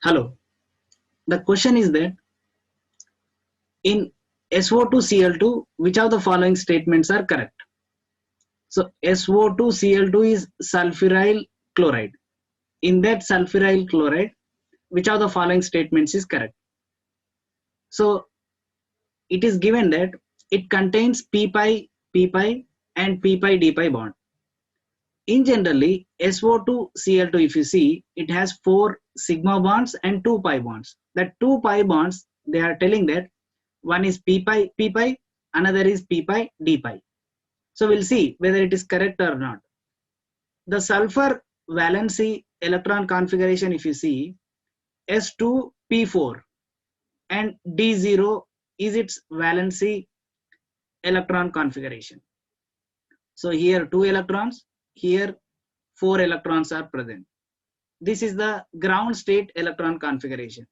Hello. The question is that in SO2Cl2, which of the following statements are correct? So SO2Cl2 is sulfuryl chloride. In that sulfuryl chloride, which of the following statements is correct? So it is given that it contains p pi, and p pi d pi bond. In generally, SO2Cl2, if you see, it has 4 sigma bonds and 2 pi bonds. The 2 pi bonds, they are telling that one is p pi, another is p pi d pi. So we'll see whether it is correct or not. The sulfur valency electron configuration, if you see, S2p4 and D0 is its valency electron configuration. So here 2 electrons, here 4 electrons are present. This is the ground state electron configuration.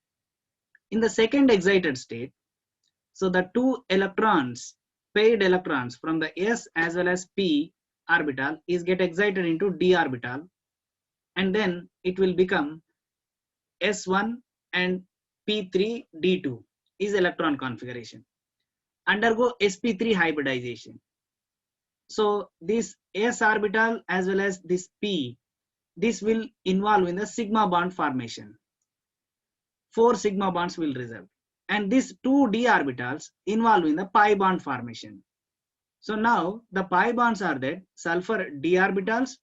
In the second excited state, so the 2 electrons, paired electrons from the s as well as p orbital is get excited into d orbital, and then it will become s1 and p3 d2 is electron configuration. Undergo sp3 hybridization. So this s orbital as well as this p, this will involve in the sigma bond formation. 4 sigma bonds will result, and these 2 d orbitals involve in the pi bond formation. So now the pi bonds are that sulfur d orbitals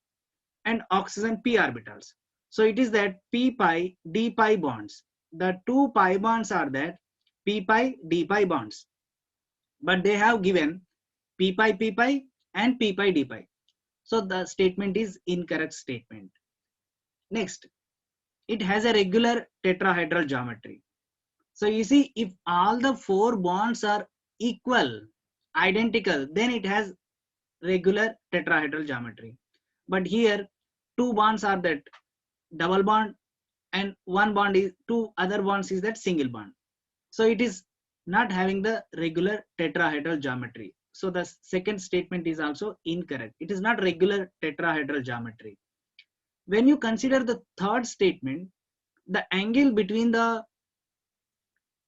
and oxygen p orbitals. So it is that p pi d pi bonds. The 2 pi bonds are that p pi d pi bonds, but they have given p pi and p pi d pi. So the statement is incorrect statement. Next, it has a regular tetrahedral geometry. So you see, if all the 4 bonds are equal, identical, then it has regular tetrahedral geometry. But here 2 bonds are that double bond, and 1 bond is 2 other bonds is that single bond. So it is not having the regular tetrahedral geometry. So the second statement is also incorrect. It is not regular tetrahedral geometry. When you consider the third statement, the angle between the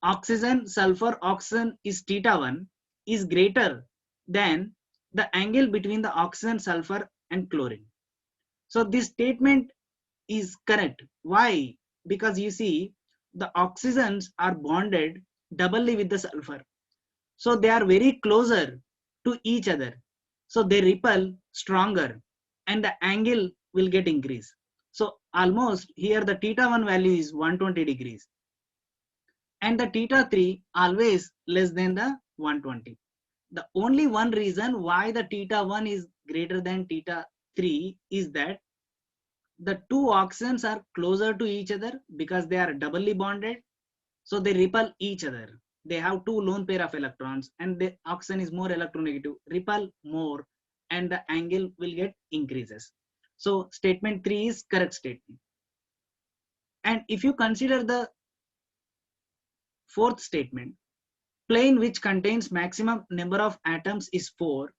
oxygen sulfur oxygen is θ1 is greater than the angle between the oxygen sulfur and chlorine. So this statement is correct. Why? Because you see, the oxygens are bonded doubly with the sulfur, so they are very closer to each other, so they repel stronger and the angle will get increased. So almost here the θ1 value is 120 degrees and the θ3 always less than the 120. The only one reason why the θ1 is greater than θ3 is that the 2 oxygens are closer to each other because they are doubly bonded, so they repel each other. They have 2 lone pair of electrons, and the oxygen is more electronegative, repel more, and the angle will get increases. So statement 3 is correct statement. And if you consider the fourth statement, plane which contains maximum number of atoms is 4,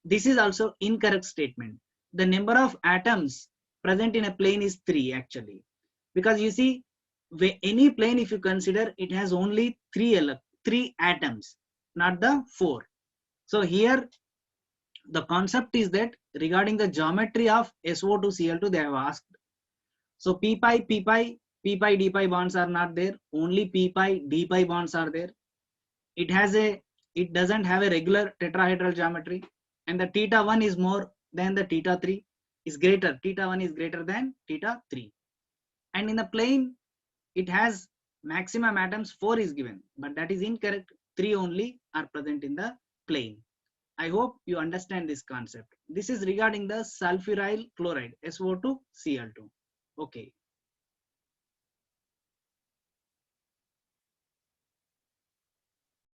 this is also incorrect statement. The number of atoms present in a plane is 3 actually, because you see, any plane if you consider, it has only 3 atoms, not the 4. So here the concept is that regarding the geometry of SO2Cl2 they have asked. So p pi d pi bonds are not there, only p pi d pi bonds are there. It doesn't have a regular tetrahedral geometry, and the θ1 is more than the θ3 is greater. θ1 is greater than θ3, and in the plane it has maximum atoms 4 is given, but that is incorrect. 3 only are present in the plane. I hope you understand this concept. This is regarding the sulfuryl chloride, SO2Cl2. Okay.